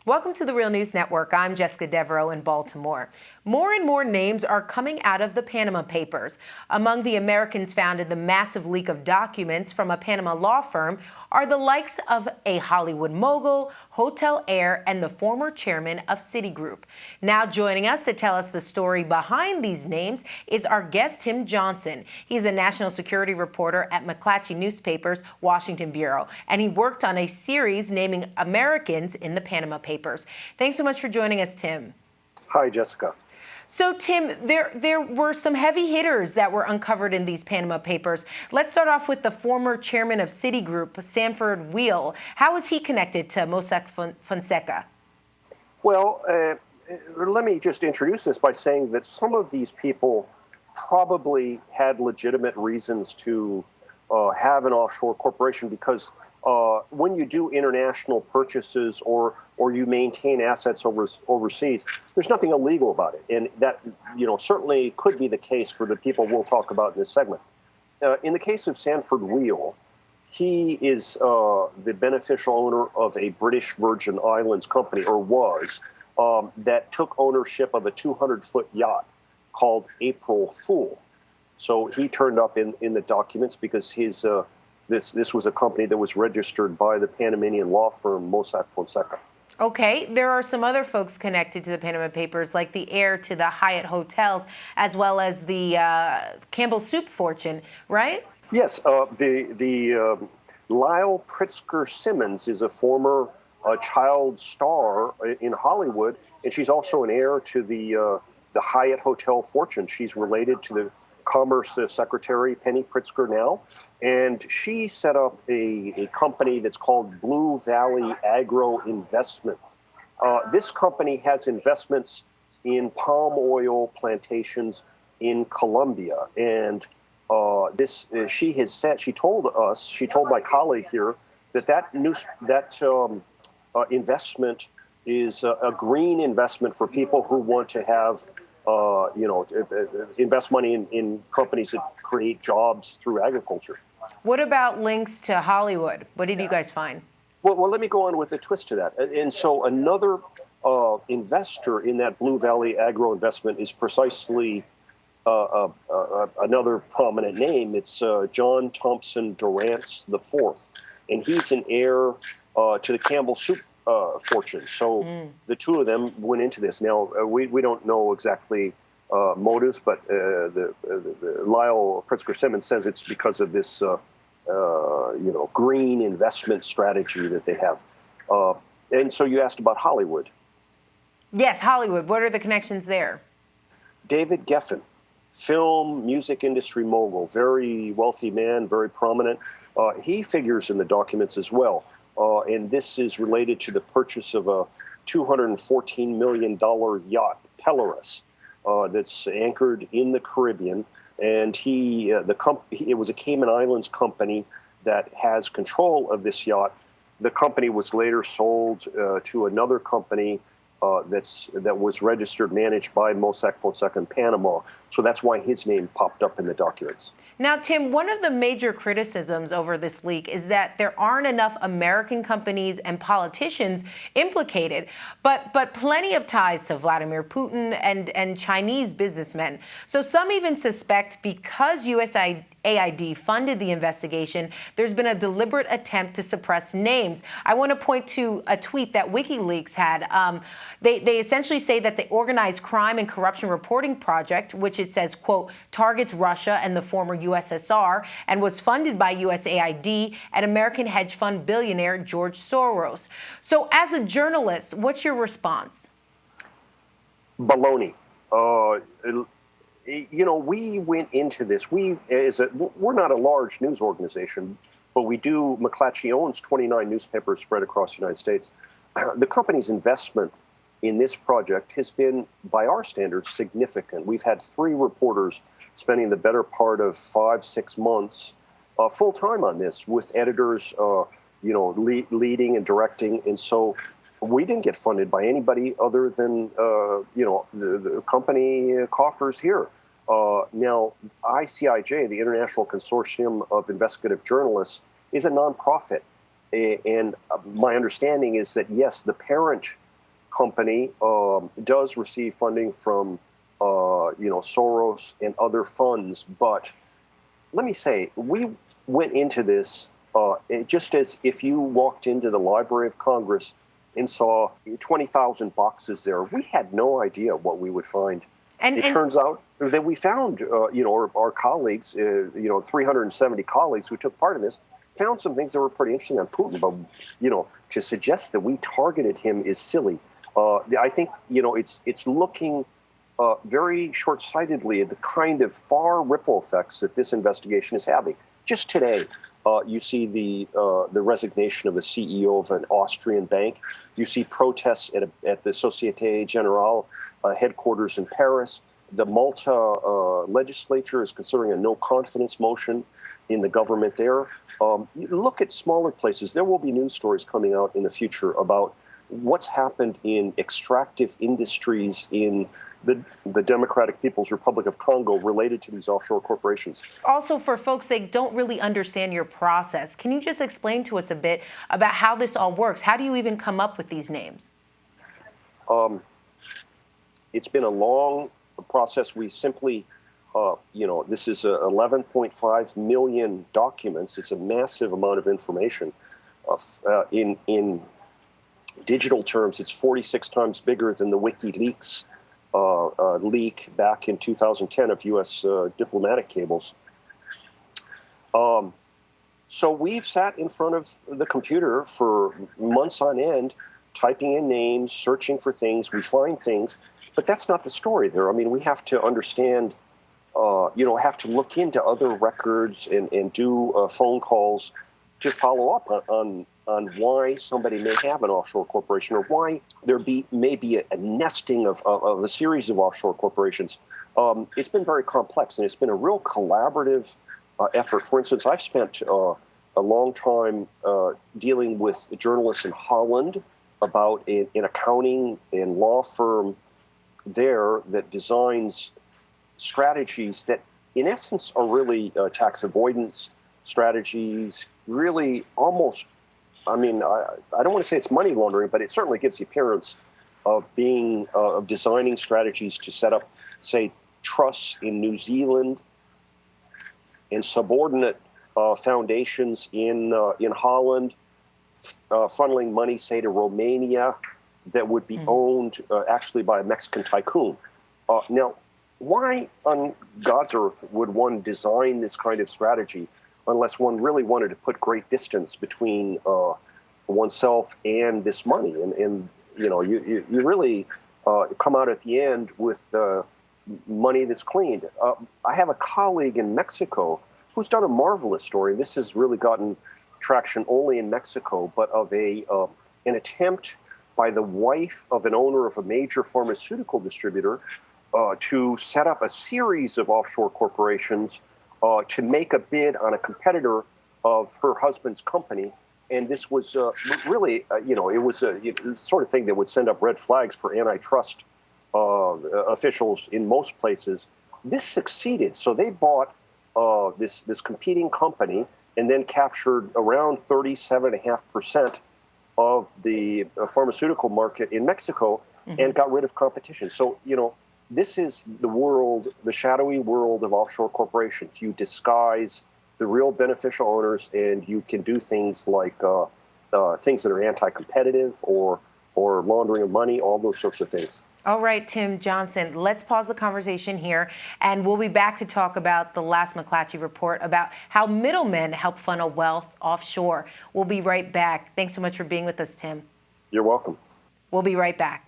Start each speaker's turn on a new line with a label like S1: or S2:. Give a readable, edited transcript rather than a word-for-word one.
S1: Welcome to the Real News Network. I'm Jessica Devereaux in Baltimore. More and more names are coming out of the Panama Papers. Among the Americans found in the massive leak of documents from a Panama law firm are the likes of a Hollywood mogul, hotel heir, and the former chairman of Citigroup. Now joining us to tell us the story behind these names is our guest, Tim Johnson. He's a national security reporter at McClatchy Newspapers, Washington Bureau, and he worked on a series naming Americans in the Panama Papers. Thanks so much for joining us, Tim.
S2: Hi, Jessica.
S1: So, Tim, there were some heavy hitters that were uncovered in these Panama Papers. Let's start off with the former chairman of Citigroup, Sanford Weill. How is he connected to Mossack Fonseca?
S2: Well, let me just introduce this by saying that some of these people probably had legitimate reasons to have an offshore corporation because when you do international purchases or you maintain assets overseas, there's nothing illegal about it. And that, certainly could be the case for the people we'll talk about in this segment. In the case of Sanford Weill, he is the beneficial owner of a British Virgin Islands company, or was, that took ownership of a 200-foot yacht called April Fool. So he turned up in the documents because his this was a company that was registered by the Panamanian law firm Mossack Fonseca.
S1: Okay, there are some other folks connected to the Panama Papers, like the heir to the Hyatt hotels, as well as the Campbell Soup fortune, right?
S2: Yes, the Lyell Simmons is a former child star in Hollywood, and she's also an heir to the Hyatt hotel fortune. She's related to the Commerce Secretary Penny Pritzker now, and she set up a company that's called Blue Valley Agro Investment. This company has investments in palm oil plantations in Colombia, and she told my colleague here that investment is a green investment for people who want to have invest money in companies that create jobs through agriculture.
S1: What about links to Hollywood? What did you guys find?
S2: Well, let me go on with a twist to that. And so another investor in that Blue Valley Agro Investment is precisely another prominent name. It's John Thompson Durant IV, and he's an heir to the Campbell Soup fortune. So the two of them went into this. Now, we don't know exactly motives, but the Lyell Simmons says it's because of this green investment strategy that they have. And so you asked about Hollywood.
S1: Yes, Hollywood. What are the connections there?
S2: David Geffen, film, music industry mogul, very wealthy man, very prominent. He figures in the documents as well. And this is related to the purchase of a $214 million yacht, Polaris, that's anchored in the Caribbean. And it was a Cayman Islands company that has control of this yacht. The company was later sold to another company that was registered, managed by Mossack Fonseca in Panama. So that's why his name popped up in the documents.
S1: Now, Tim, one of the major criticisms over this leak is that there aren't enough American companies and politicians implicated, but plenty of ties to Vladimir Putin and Chinese businessmen. So some even suspect because USAID funded the investigation, there's been a deliberate attempt to suppress names. I want to point to a tweet that WikiLeaks had. They essentially say that the Organized Crime and Corruption Reporting Project, which it says, quote, targets Russia and the former USSR and was funded by USAID and American hedge fund billionaire George Soros. So as a journalist, what's your response?
S2: Baloney. We went into this. We're not a large news organization, but McClatchy owns 29 newspapers spread across the United States. The company's investment in this project has been, by our standards, significant. We've had 3 reporters spending the better part of 5-6 months full time on this, with editors, leading and directing. And so we didn't get funded by anybody other than, the company coffers here. Now, ICIJ, the International Consortium of Investigative Journalists, is a nonprofit. And my understanding is that, yes, the parent company does receive funding from, Soros and other funds. But let me say, we went into this just as if you walked into the Library of Congress and saw 20,000 boxes there. We had no idea what we would find. And it turns out that we found, our colleagues, 370 colleagues who took part in this, found some things that were pretty interesting on Putin. But, to suggest that we targeted him is silly. I think, it's looking very short-sightedly at the kind of far ripple effects that this investigation is having. Just today, you see the resignation of a CEO of an Austrian bank. You see protests at the Société Générale headquarters in Paris. The Malta legislature is considering a no-confidence motion in the government there. You look at smaller places. There will be news stories coming out in the future about what's happened in extractive industries in the Democratic People's Republic of Congo related to these offshore corporations.
S1: Also, for folks that don't really understand your process, can you just explain to us a bit about how this all works? How do you even come up with these names?
S2: It's been a long process. We simply, this is 11.5 million documents. It's a massive amount of information. In digital terms, it's 46 times bigger than the WikiLeaks leak back in 2010 of U.S. Diplomatic cables. So we've sat in front of the computer for months on end, typing in names, searching for things. We find things, but that's not the story there. I mean, we have to understand, have to look into other records and do phone calls to follow up on why somebody may have an offshore corporation or why there may be a nesting of a series of offshore corporations. It's been very complex, and it's been a real collaborative effort. For instance, I've spent a long time dealing with journalists in Holland about an accounting and law firm there that designs strategies that, in essence, are really tax avoidance strategies, really almost, I don't want to say it's money laundering, but it certainly gives the appearance of being, of designing strategies to set up, say, trusts in New Zealand and subordinate foundations in Holland, funneling money, say, to Romania that would be owned actually by a Mexican tycoon. Now, why on God's earth would one design this kind of strategy unless one really wanted to put great distance between oneself and this money? And you really come out at the end with money that's cleaned. I have a colleague in Mexico who's done a marvelous story. This has really gotten traction only in Mexico, but of an attempt by the wife of an owner of a major pharmaceutical distributor to set up a series of offshore corporations to make a bid on a competitor of her husband's company. And this was really, it was the sort of thing that would send up red flags for antitrust officials in most places. This succeeded. So they bought this competing company and then captured around 37.5% of the pharmaceutical market in Mexico and got rid of competition. So, this is the world, the shadowy world of offshore corporations. You disguise the real beneficial owners, and you can do things like things that are anti-competitive or laundering of money, all those sorts of things.
S1: All right, Tim Johnson, let's pause the conversation here, and we'll be back to talk about the last McClatchy report about how middlemen help funnel wealth offshore. We'll be right back. Thanks so much for being with us, Tim.
S2: You're welcome.
S1: We'll be right back.